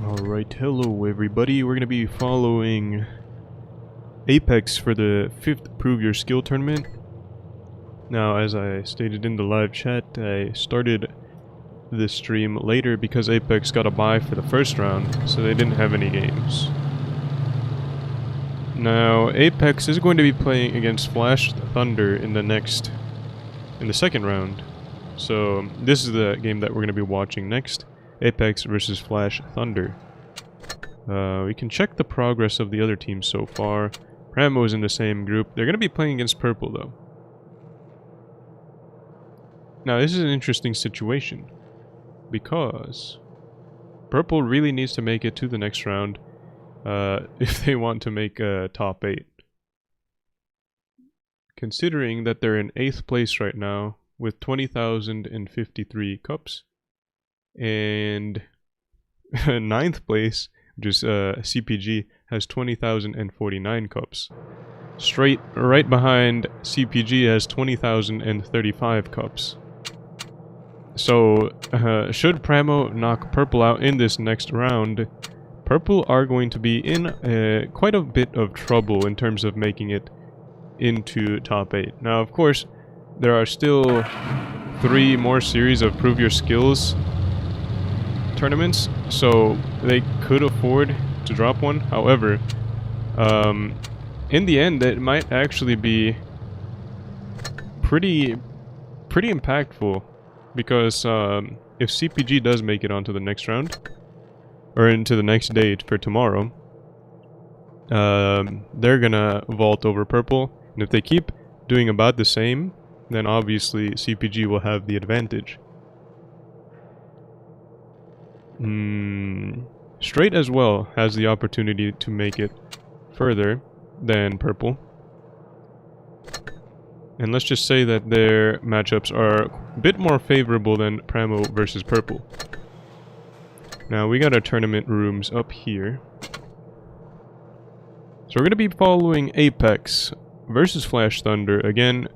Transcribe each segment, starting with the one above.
Alright, hello everybody. We're going to be following Apex for the 5th Prove Your Skill tournament. Now, as I stated in the live chat, I started this stream later because Apex got a bye for the first round, so they didn't have any games. Now, Apex is going to be playing against Flash Thunder in the second round. So, this is the game that we're going to be watching next. Apex versus Flash Thunder. We can check the progress of the other teams so far. Pramo's in the same group. They're going to be playing against Purple though. Now this is an interesting situation, because Purple really needs to make it to the next round if they want to make a top 8. Considering that they're in 8th place right now with 20,053 cups. And 9th place, which is CPG, has 20,049 cups. Straight right behind CPG has 20,035 cups. So, should Pramo knock Purple out in this next round, Purple are going to be in quite a bit of trouble in terms of making it into top 8. Now, of course, there are still 3 more series of Prove Your Skills tournaments, so they could afford to drop one. However, in the end, it might actually be pretty impactful, because if CPG does make it onto the next round, or into the next day for tomorrow, they're gonna vault over Purple, and if they keep doing about the same, then obviously CPG will have the advantage. Straight as well has the opportunity to make it further than Purple. And let's just say that their matchups are a bit more favorable than Pramo versus Purple. Now we got our tournament rooms up here. So we're going to be following Apex versus Flash Thunder. Again,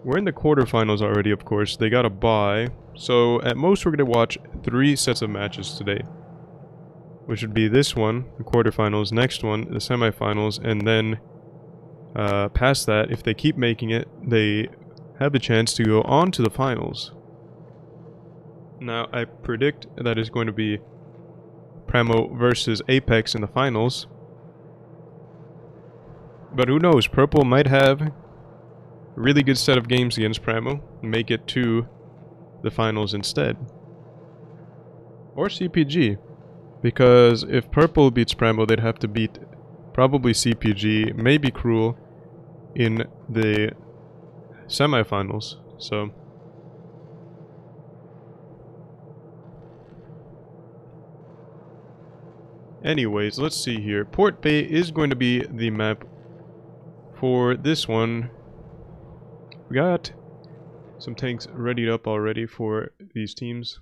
we're in the quarterfinals already, of course. They got a bye. So at most we're going to watch 3 sets of matches today. Which would be this one, the quarterfinals, next one, the semifinals, and then past that, if they keep making it, they have the chance to go on to the finals. Now, I predict that it's going to be Pramo versus Apex in the finals. But who knows, Purple might have a really good set of games against Pramo and make it to the finals instead. Or CPG. Because if Purple beats Pramo, they'd have to beat probably CPG, maybe Cruel, in the semifinals. So anyways, let's see here. Port Bay is going to be the map for this one. We got some tanks readied up already for these teams.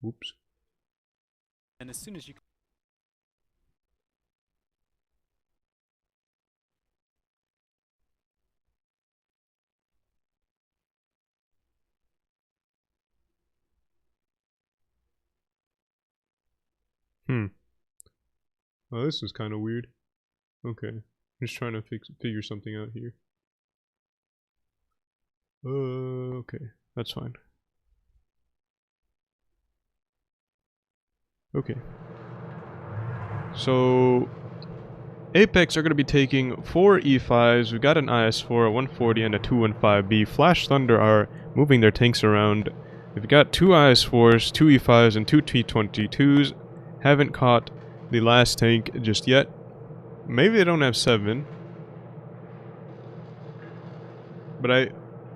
Oops. And as soon as you Oh, this is kind of weird. Okay. I'm just trying to figure something out here. Okay. That's fine. Okay. So Apex are going to be taking 4 E5s. We've got an IS-4, a 140, and a 215B. Flash Thunder are moving their tanks around. We've got 2 IS-4s, 2 E5s, and 2 T-22s. Haven't caught the last tank just yet. Maybe they don't have 7. But I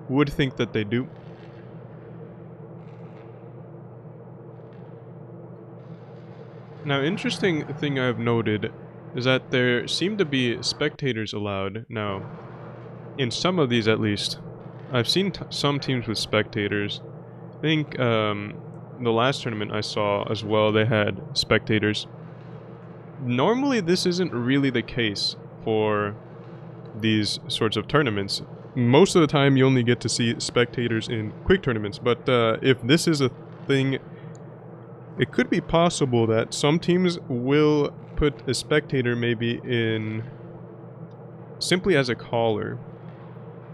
would think that they do. Now, interesting thing I've noted is that there seem to be spectators allowed. Now, in some of these at least, I've seen some teams with spectators. I think the last tournament I saw as well, they had spectators. Normally this isn't really the case for these sorts of tournaments. Most of the time you only get to see spectators in quick tournaments, but if this is a thing, it could be possible that some teams will put a spectator maybe in simply as a caller.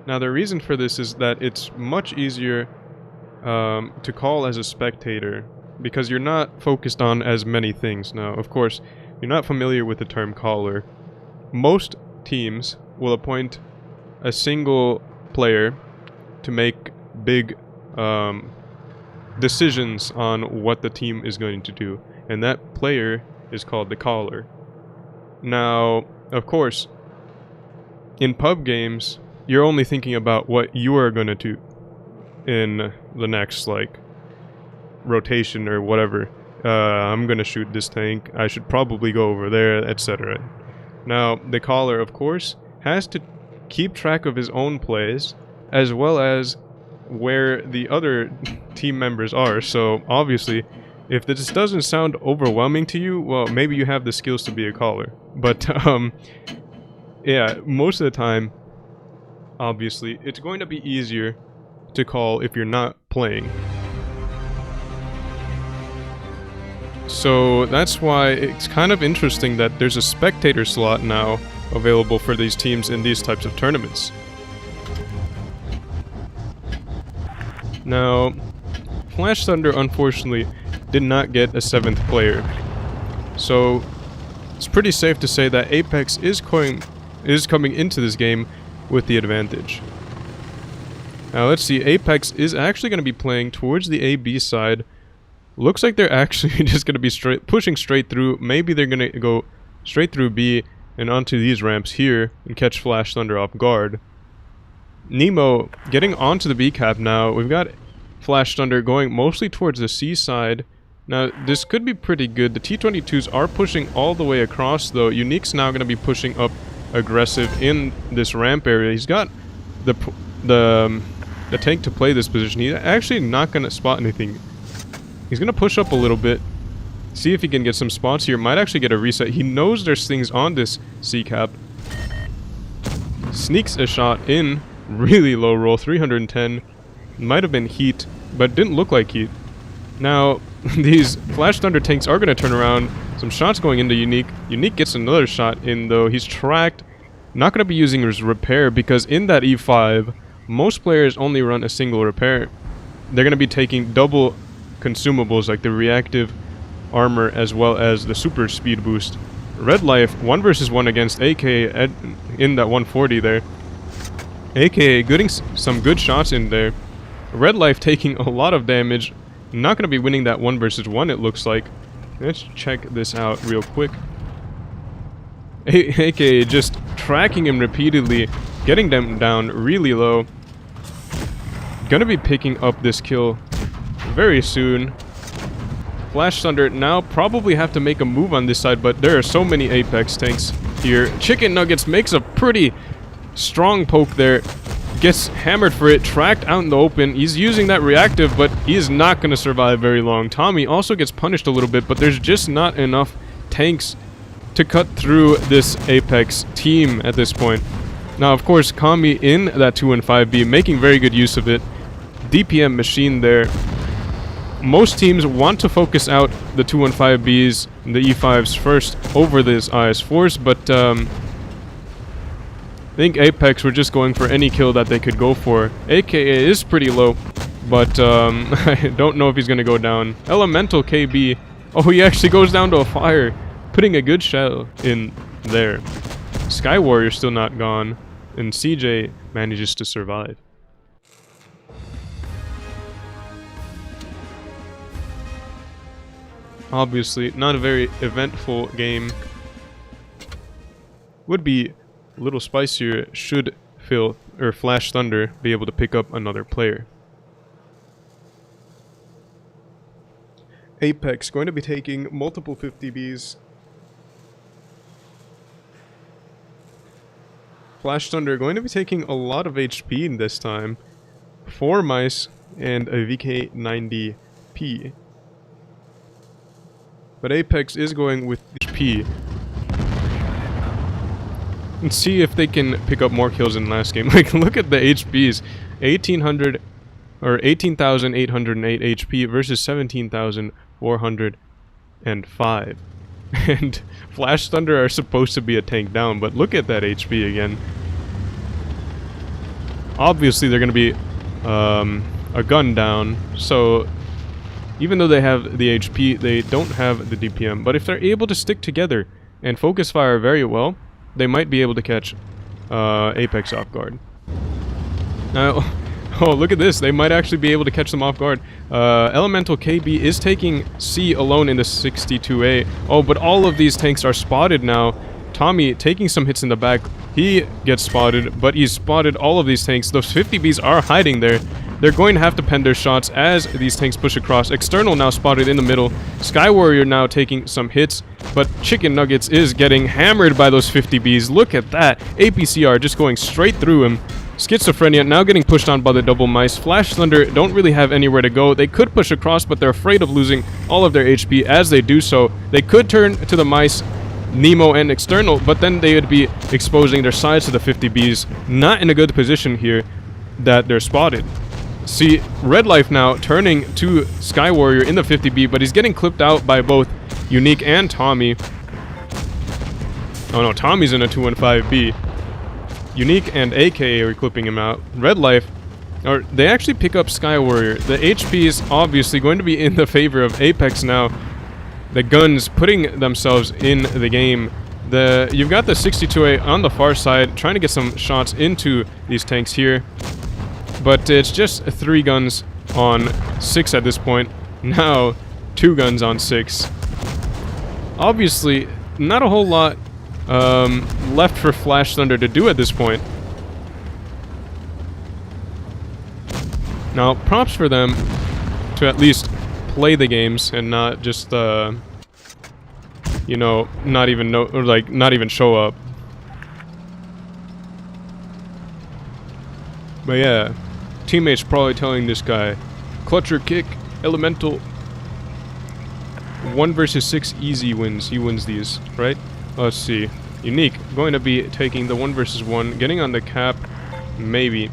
Now the reason for this is that it's much easier to call as a spectator because you're not focused on as many things. Now, of course, you're not familiar with the term caller. Most teams will appoint a single player to make big decisions on what the team is going to do, and that player is called the caller. Now, of course, in pub games, you're only thinking about what you are going to do in the next, like, rotation or whatever. I'm going to shoot this tank, I should probably go over there, etc. Now, the caller, of course, has to keep track of his own plays, as well as where the other team members are. So, obviously, if this doesn't sound overwhelming to you, well, maybe you have the skills to be a caller. But, yeah, most of the time, obviously, it's going to be easier to call if you're not playing. So that's why it's kind of interesting that there's a spectator slot now available for these teams in these types of tournaments. Now, Flash Thunder unfortunately did not get a 7th player. So it's pretty safe to say that Apex is coming into this game with the advantage. Now let's see, Apex is actually going to be playing towards the A-B side. Looks like they're actually just going to be pushing straight through. Maybe they're going to go straight through B and onto these ramps here and catch Flash Thunder off guard. Nemo getting onto the B cap now. We've got Flash Thunder going mostly towards the C side. Now this could be pretty good. The T-22s are pushing all the way across though. Unique's now going to be pushing up aggressive in this ramp area. He's got the tank to play this position. He's actually not going to spot anything. He's going to push up a little bit, see if he can get some spots here. Might actually get a reset. He knows there's things on this C-cap. Sneaks a shot in. Really low roll, 310. Might have been heat, but didn't look like heat. Now, these Flash Thunder tanks are going to turn around. Some shots going into Unique. Unique gets another shot in, though. He's tracked. Not going to be using his repair, because in that E5, most players only run a single repair. They're going to be taking double consumables like the reactive armor as well as the super speed boost. Red Life 1 versus 1 against AK in that 140 there. AK getting some good shots in there. Red Life taking a lot of damage. Not going to be winning that 1 versus 1 it looks like. Let's check this out real quick. AK just tracking him repeatedly, getting them down really low. Gonna be picking up this kill very soon. Flash Thunder now probably have to make a move on this side, but there are so many Apex tanks here. Chicken Nuggets makes a pretty strong poke there. Gets hammered for it, tracked out in the open. He's using that reactive, but he is not going to survive very long. Tommy also gets punished a little bit, but there's just not enough tanks to cut through this Apex team at this point. Now, of course, Kami in that 2 and 5B, making very good use of it. DPM machine there. Most teams want to focus out the 2 and 5Bs and the E5s first over this IS4s, but I think Apex were just going for any kill that they could go for. AKA is pretty low, but I don't know if he's going to go down. Elemental KB. Oh, he actually goes down to a fire, putting a good shell in there. Sky Warrior still not gone, and CJ manages to survive. Obviously, not a very eventful game. Would be a little spicier should Flash Thunder be able to pick up another player. Apex going to be taking multiple 50Bs. Flash Thunder going to be taking a lot of HP in this time. 4 mice and a VK90P. But Apex is going with HP. And see if they can pick up more kills in last game. Like, look at the HPs. 1800 or 18,808 HP versus 17,405. And Flash Thunder are supposed to be a tank down, but look at that HP again. Obviously, they're going to be a gun down, so even though they have the HP, they don't have the DPM. But if they're able to stick together and focus fire very well, they might be able to catch Apex off guard. Now, oh, look at this. They might actually be able to catch them off guard. Elemental KB is taking C alone in the 62A. Oh, but all of these tanks are spotted now. Tommy taking some hits in the back. He gets spotted, but he's spotted all of these tanks. Those 50Bs are hiding there. They're going to have to pen their shots as these tanks push across. External now spotted in the middle. Sky Warrior now taking some hits, but Chicken Nuggets is getting hammered by those 50Bs. Look at that. APCR just going straight through him. Schizophrenia now getting pushed on by the double mice. Flash Thunder don't really have anywhere to go. They could push across, but they're afraid of losing all of their HP as they do so. They could turn to the mice, Nemo and External, but then they would be exposing their sides to the 50Bs. Not in a good position here that they're spotted. See, Red Life now turning to Sky Warrior in the 50B, but he's getting clipped out by both Unique and Tommy. Oh no, Tommy's in a 215B. Unique and AKA are clipping him out. Red Life, or they actually pick up Sky Warrior. The HP is obviously going to be in the favor of Apex now. The guns putting themselves in the game. You've got the 62A on the far side, trying to get some shots into these tanks here. But it's just 3 guns on 6 at this point. Now, 2 guns on 6. Obviously, not a whole lot left for Flash Thunder to do at this point. Now, props for them to at least play the games and not just, you know, not even show up. But yeah, teammates probably telling this guy, clutcher kick, elemental, 1 versus 6 easy wins. He wins these, right? Let's see. Unique, going to be taking the 1 versus 1, getting on the cap, maybe.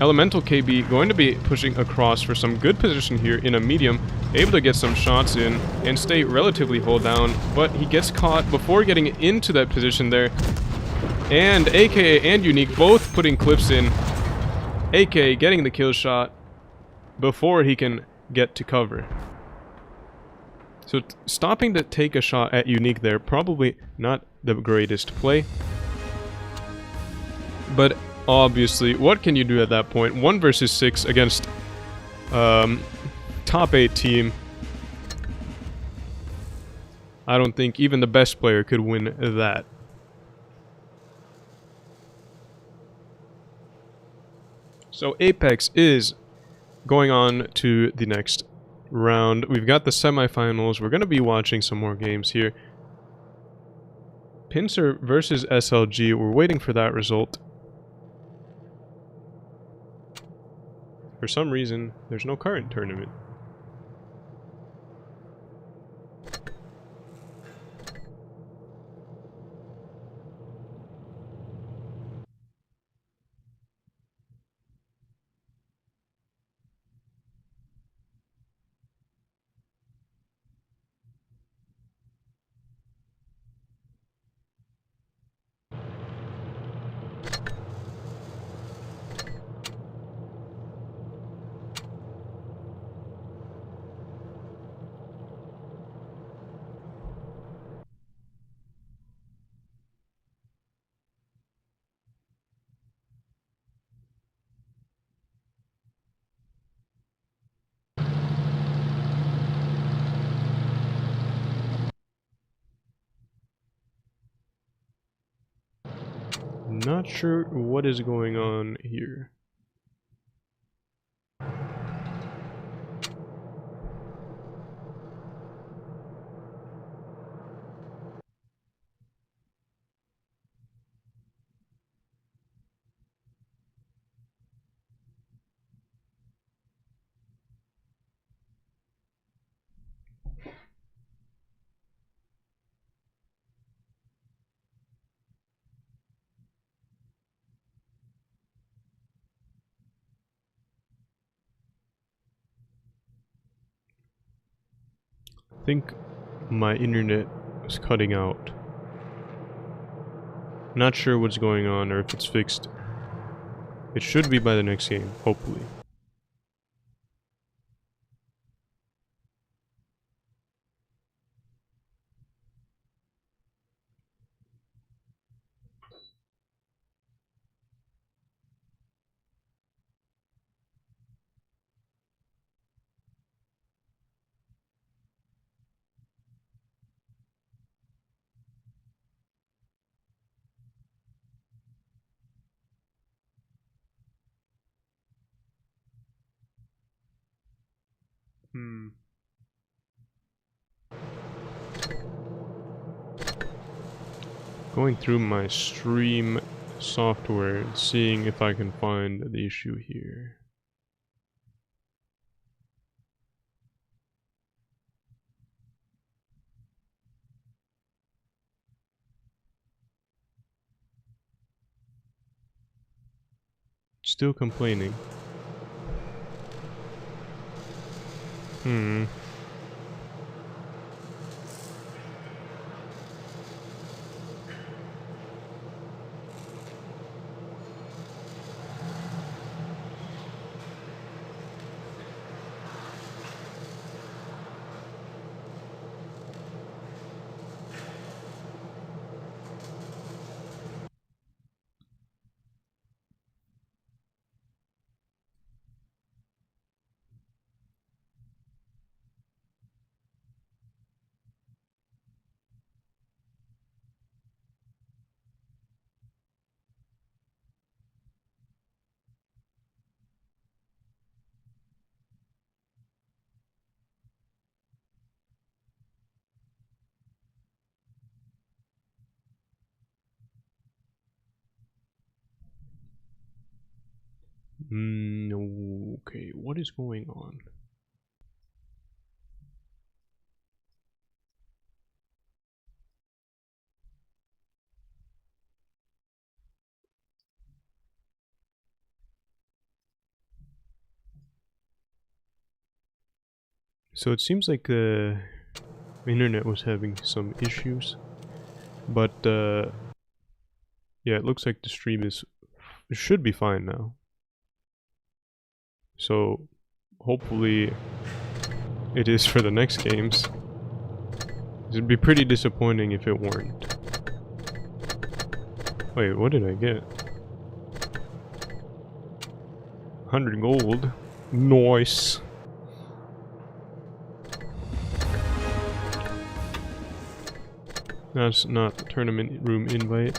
Elemental KB going to be pushing across for some good position here in a medium, able to get some shots in and stay relatively hold down, but he gets caught before getting into that position there. And AKA and Unique both putting clips in. AK getting the kill shot before he can get to cover. So stopping to take a shot at Unique there, probably not the greatest play. But obviously, what can you do at that point? 1 versus 6 against top 8 team. I don't think even the best player could win that. So Apex is going on to the next round. We've got the semifinals. We're going to be watching some more games here. Pincer versus SLG. We're waiting for that result. For some reason, there's no current tournament. Not sure what is going on here. I think my internet is cutting out. Not sure what's going on or if it's fixed. It should be by the next game, hopefully. Going through my stream software and seeing if I can find the issue here. Still complaining. Okay, what is going on? So it seems like the internet was having some issues, but yeah, it looks like the stream should be fine now. So hopefully it is for the next games. It'd be pretty disappointing if it weren't. Wait, what did I get? 100 gold. Nice. That's not the tournament room invite.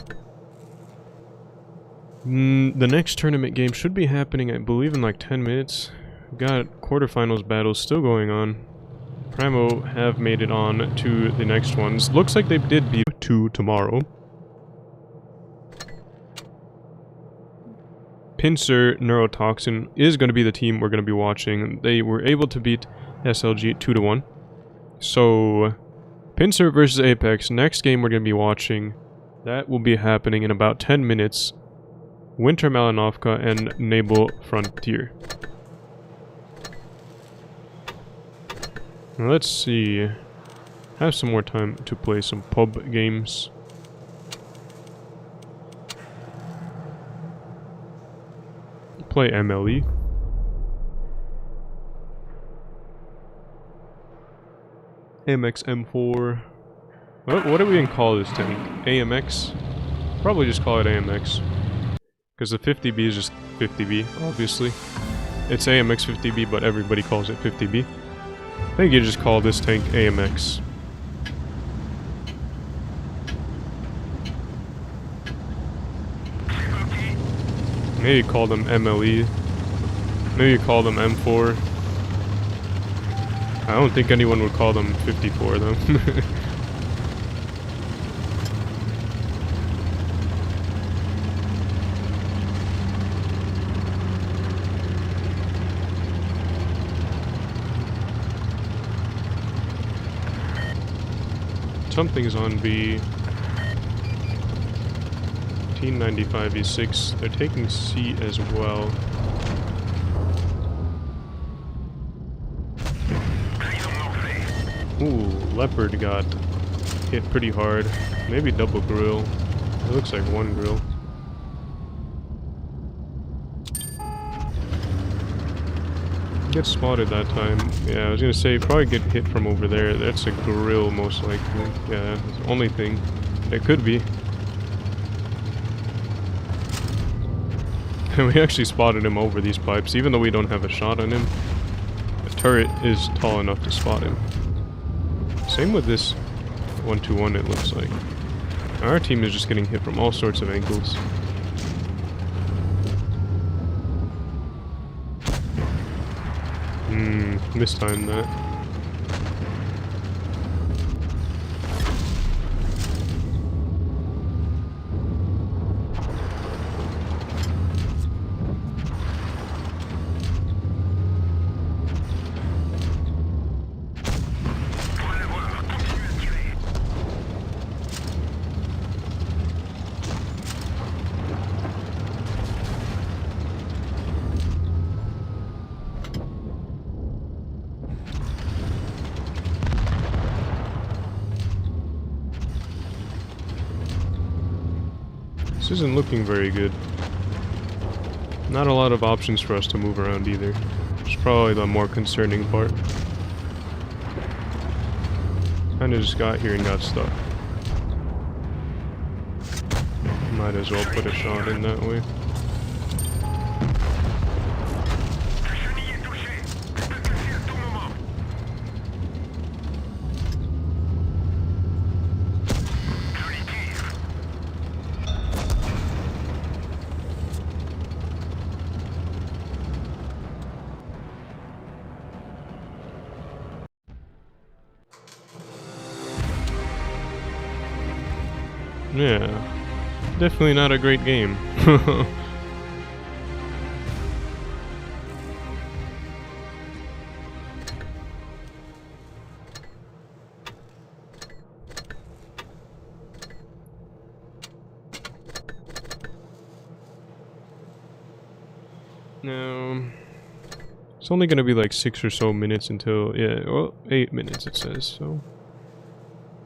The next tournament game should be happening, I believe, in like 10 minutes. We've got quarterfinals battles still going on. Primo have made it on to the next ones. Looks like they did beat 2 tomorrow. Pincer Neurotoxin is going to be the team we're going to be watching. They were able to beat SLG 2-1. So, Pincer versus Apex, next game we're going to be watching. That will be happening in about 10 minutes. Winter Malanovka and Naval Frontier. Now let's see. Have some more time to play some pub games. Play MLE. AMX M4. What do we even call this tank? AMX? Probably just call it AMX. Because the 50B is just 50B, obviously. It's AMX 50B, but everybody calls it 50B. I think you just call this tank AMX. Maybe call them MLE. Maybe call them M4. I don't think anyone would call them 54 though. Something's on B. 1895 E6. They're taking C as well. Ooh, leopard got hit pretty hard. Maybe double grill. It looks like one grill. Get spotted that time. Yeah, I was gonna say probably get hit from over there. That's a grill most likely. Yeah, it's the only thing. It could be. And we actually spotted him over these pipes, even though we don't have a shot on him. The turret is tall enough to spot him. Same with this 1-2-1 it looks like. Our team is just getting hit from all sorts of angles. Mistimed that. This isn't looking very good. Not a lot of options for us to move around either. It's probably the more concerning part. Kinda just got here and got stuck. Might as well put a shot in that way. Yeah, definitely not a great game. Now, it's only gonna be like 6 or so minutes until, yeah, well, 8 minutes it says, so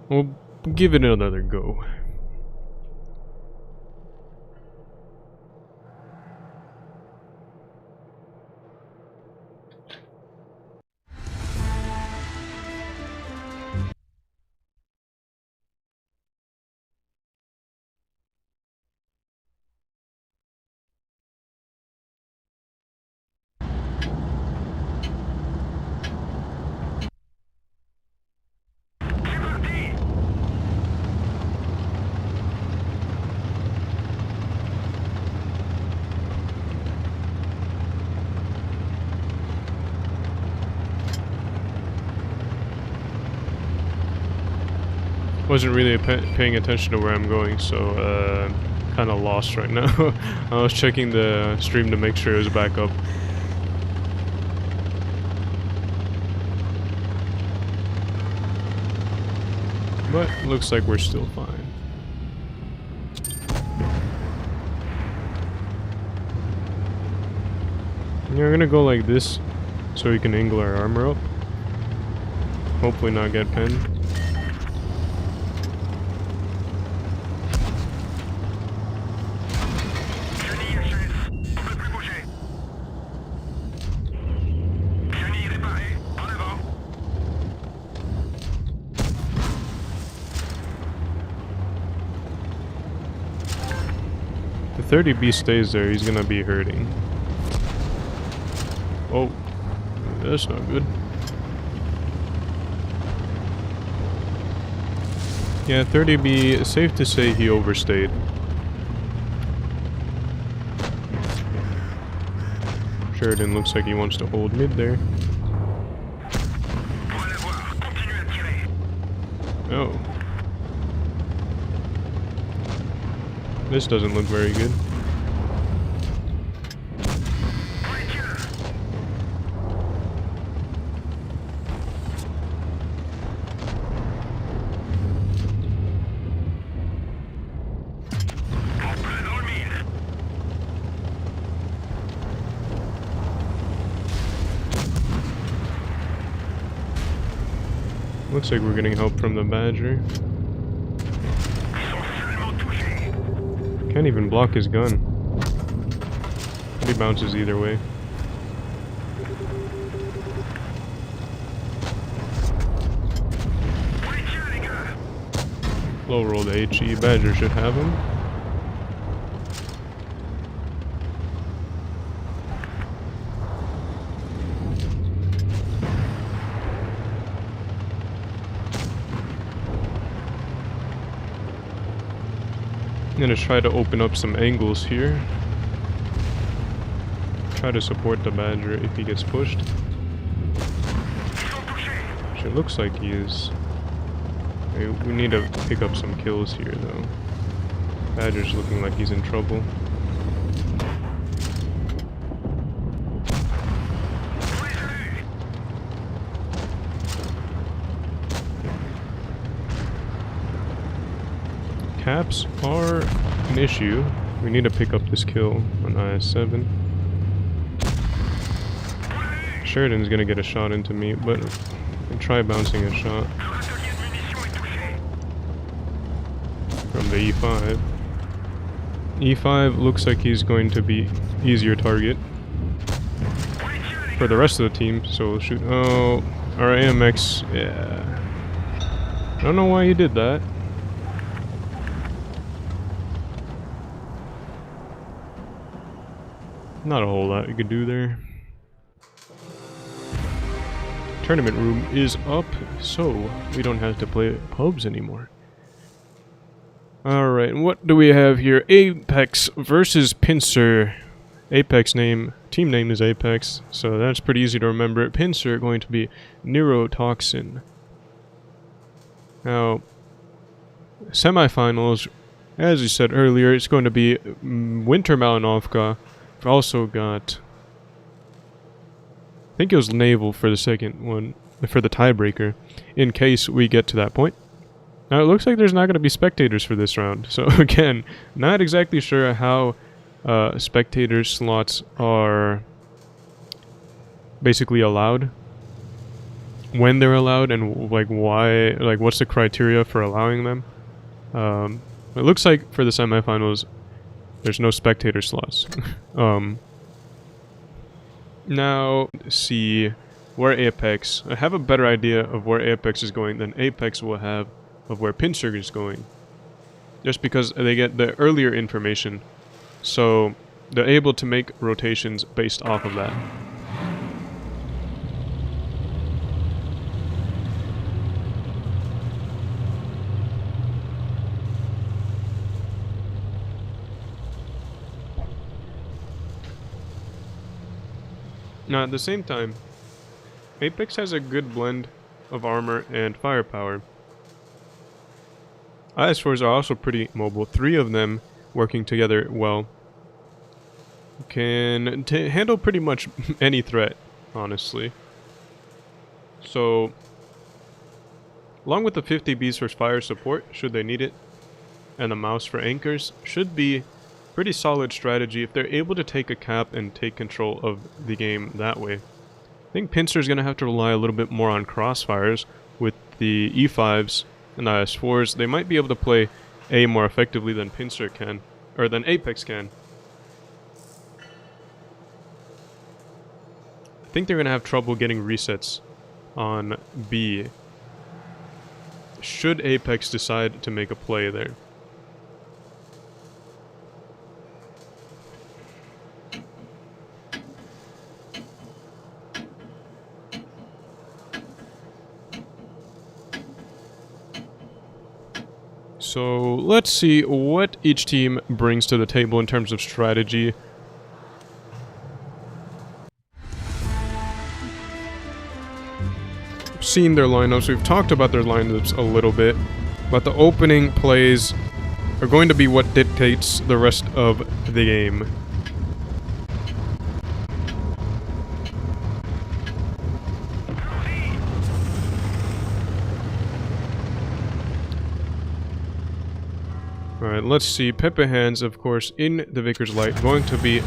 we'll give it another go. Wasn't really paying attention to where I'm going, so kind of lost right now. I was checking the stream to make sure it was back up. But looks like we're still fine. Yeah, we're gonna go like this so we can angle our armor up. Hopefully not get pinned. The 30B stays there, he's gonna be hurting. Oh, that's not good. Yeah, 30B, safe to say he overstayed. Sheridan looks like he wants to hold mid there. Oh. This doesn't look very good. Looks like we're getting help from the Badger. Can't even block his gun. He bounces either way. Low roll the HE. Badger should have him. I'm gonna try to open up some angles here. Try to support the Badger if he gets pushed. Which it looks like he is. We need to pick up some kills here though. Badger's looking like he's in trouble. Caps are an issue. We need to pick up this kill on IS-7. Sheridan's gonna get a shot into me, but I'll try bouncing a shot from the E5. E5 looks like he's going to be easier target for the rest of the team, so we'll shoot. Oh, our AMX, yeah. I don't know why he did that. Not a whole lot you could do there. Tournament room is up, so we don't have to play pubs anymore. Alright, what do we have here? Apex versus Pincer. Apex team name is Apex, so that's pretty easy to remember. Pincer going to be Neurotoxin. Now, semifinals, as you said earlier, it's going to be Winter Malinovka. We've also got, I think it was Naval for the second one, for the tiebreaker, in case we get to that point. Now it looks like there's not going to be spectators for this round, so again, not exactly sure how spectator slots are basically allowed, when they're allowed, and like why, like what's the criteria for allowing them. It looks like for the semifinals, there's no spectator slots. Now, see where Apex. I have a better idea of where Apex is going than Apex will have of where Pincer is going. Just because they get the earlier information, so they're able to make rotations based off of that. Now, at the same time, Apex has a good blend of armor and firepower. IS-4s are also pretty mobile. 3 of them working together well can handle pretty much any threat, honestly. So, along with the 50 beats for fire support, should they need it, and the mouse for anchors, should be pretty solid strategy if they're able to take a cap and take control of the game that way. I think Pincer's going to have to rely a little bit more on crossfires with the E5s and IS-4s. They might be able to play A more effectively than Pincer can, or than Apex can. I think they're going to have trouble getting resets on B, should Apex decide to make a play there. So let's see what each team brings to the table in terms of strategy. We've seen their lineups, we've talked about their lineups a little bit, but the opening plays are going to be what dictates the rest of the game. Alright, let's see. Pepe Hands, of course, in the Vickers Light, going to be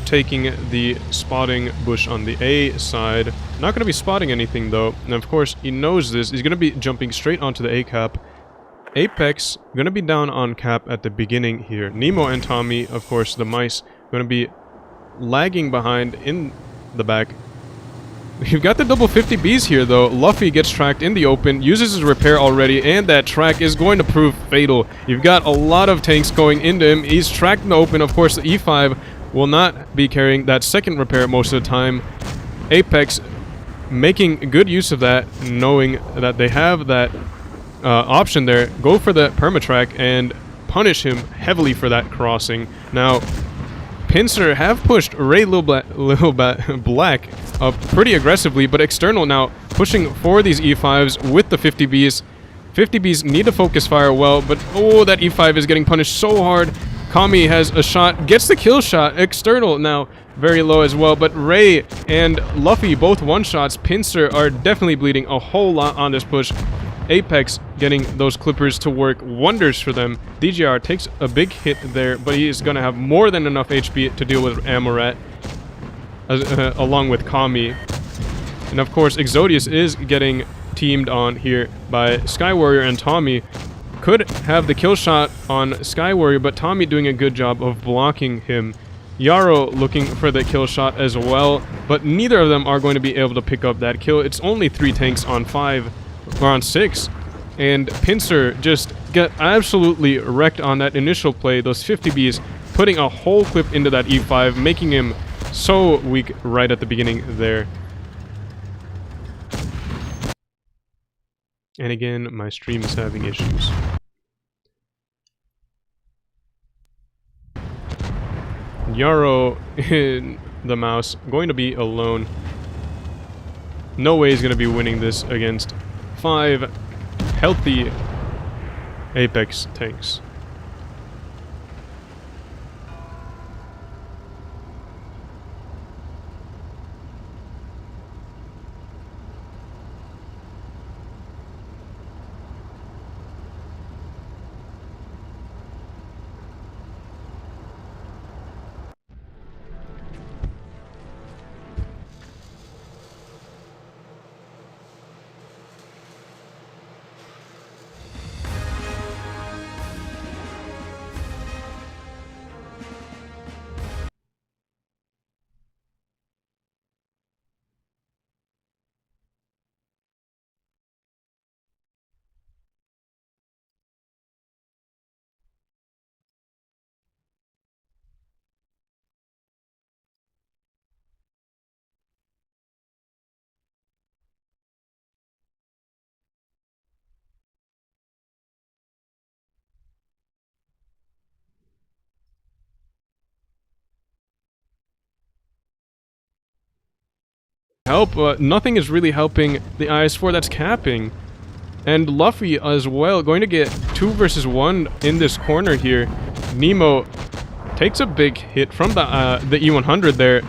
taking the spotting bush on the A side. Not going to be spotting anything though, and of course he knows this. He's going to be jumping straight onto the A cap. Apex going to be down on cap at the beginning here. Nemo and Tommy, of course the mice, going to be lagging behind in the back. You've got the double 50Bs here though. Luffy gets tracked in the open, uses his repair already, and that track is going to prove fatal. You've got a lot of tanks going into him. He's tracked in the open. Of course the E5 will not be carrying that second repair most of the time. Apex making good use of that, knowing that they have that option there. Go for the permatrack and punish him heavily for that crossing. Now Pincer have pushed Ray Black up pretty aggressively, but External now pushing for these E5s with the 50Bs. 50Bs need to focus fire well, but oh, that E5 is getting punished so hard. Kami has a shot, gets the kill shot. External now very low as well, but Ray and Luffy both one-shots. Pincer are definitely bleeding a whole lot on this push. Apex getting those clippers to work wonders for them. DJR takes a big hit there, but he is going to have more than enough HP to deal with Amorat, along with Kami. And of course, Exodius is getting teamed on here by Sky Warrior and Tommy. Could have the kill shot on Sky Warrior, but Tommy doing a good job of blocking him. Yarrow looking for the kill shot as well, but neither of them are going to be able to pick up that kill. It's only 3 tanks on 5. Or on 6, and Pincer just got absolutely wrecked on that initial play. Those 50Bs putting a whole clip into that E5, making him so weak right at the beginning there. And again, my stream is having issues. Yarrow in the mouse going to be alone. No way he's going to be winning this against 5 healthy Apex tanks. Nothing is really helping the IS-4 that's capping. And Luffy as well, going to get 2 versus 1 in this corner here. Nemo takes a big hit from the E100 there.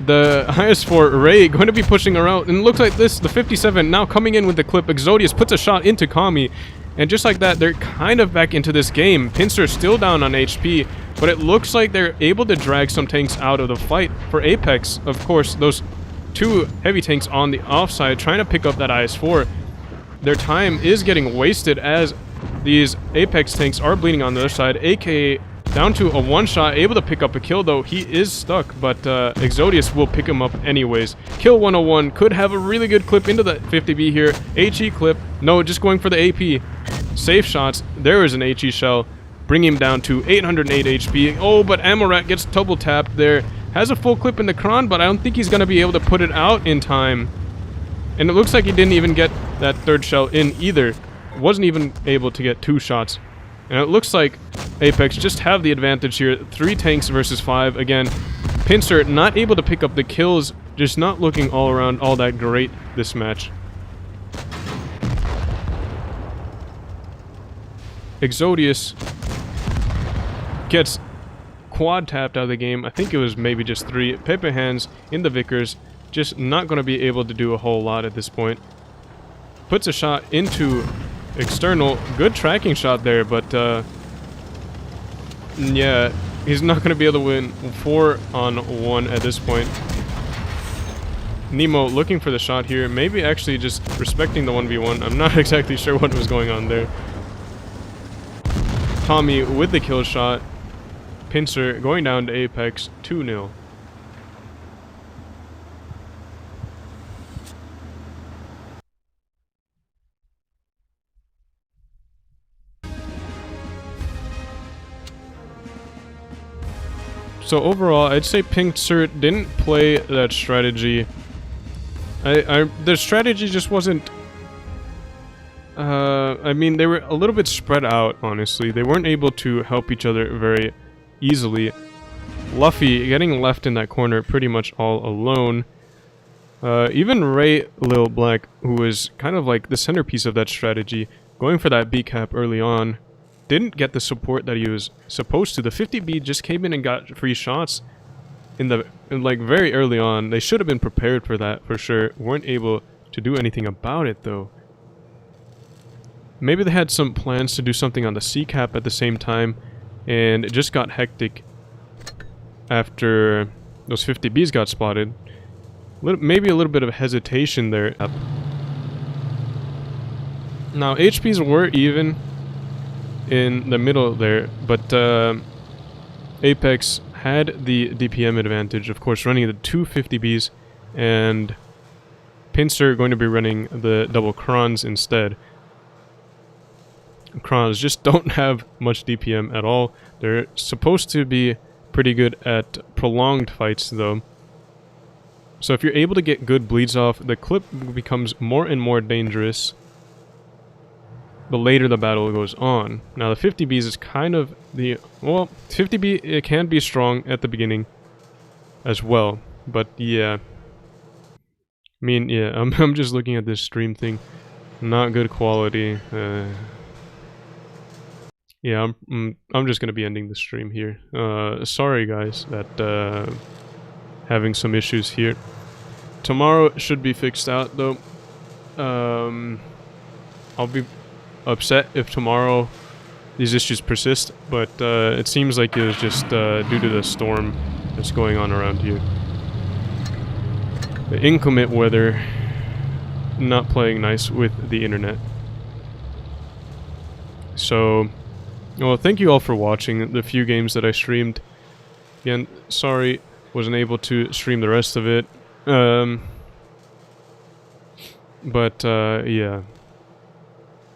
The IS-4 Ray going to be pushing around, and it looks like this, the 57 now coming in with the clip. Exodius puts a shot into Kami, and just like that, they're kind of back into this game. Pincer still down on HP, but it looks like they're able to drag some tanks out of the fight. For Apex, of course, those 2 heavy tanks on the offside trying to pick up that IS-4. Their time is getting wasted as these Apex tanks are bleeding on the other side. AKA down to a one-shot, able to pick up a kill though. He is stuck, but Exodius will pick him up anyways. Kill 101, could have a really good clip into that 50B here. HE clip, no, just going for the AP. Safe shots, there is an HE shell. Bring him down to 808 HP. Oh, but Amorat gets double tapped there. Has a full clip in the Kron, but I don't think he's going to be able to put it out in time. And it looks like he didn't even get that 3rd shell in either. Wasn't even able to get 2 shots. And it looks like Apex just have the advantage here. 3 tanks versus 5. Again, Pincer not able to pick up the kills. Just not looking all around all that great this match. Exodius gets quad tapped out of the game. I think it was maybe just 3. Pepe Hands in the Vickers, just not going to be able to do a whole lot at this point. Puts a shot into External. Good tracking shot there, but yeah, He's not going to be able to win 4-on-1 at this point. Nemo looking for the shot here. Maybe actually just respecting the 1v1. I'm not exactly sure what was going on there. Tommy with the kill shot. Pincer going down to Apex 2-0. So overall, I'd say Pincer didn't play that strategy. The strategy just wasn't... I mean, they were a little bit spread out, honestly. They weren't able to help each other very easily. Luffy getting left in that corner pretty much all alone. Even Ray Lil Black, who was kind of like the centerpiece of that strategy, going for that B cap early on, didn't get the support that he was supposed to. The 50B just came in and got free shots like very early on. They should have been prepared for that for sure. Weren't able to do anything about it though. Maybe they had some plans to do something on the C cap at the same time, and it just got hectic after those 50Bs got spotted. Maybe a little bit of hesitation there. Now HPs were even in the middle there, but Apex had the DPM advantage, of course, running the two 50Bs, and Pincer going to be running the double crons instead. Crons just don't have much DPM at all. They're supposed to be pretty good at prolonged fights though. So if you're able to get good bleeds off, the clip becomes more and more dangerous the later the battle goes on. Now the 50Bs is kind of the... well, 50B, it can be strong at the beginning as well. But yeah. I mean, yeah, I'm just looking at this stream thing. Not good quality. Yeah, I'm just gonna be ending the stream here. Sorry guys that having some issues here. Tomorrow should be fixed out though. I'll be upset if tomorrow these issues persist, but it seems like it was just due to the storm that's going on around here. The inclement weather not playing nice with the internet. So, well, thank you all for watching the few games that I streamed. Again, sorry wasn't able to stream the rest of it. But yeah.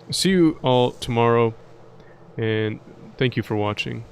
See you all tomorrow, and thank you for watching.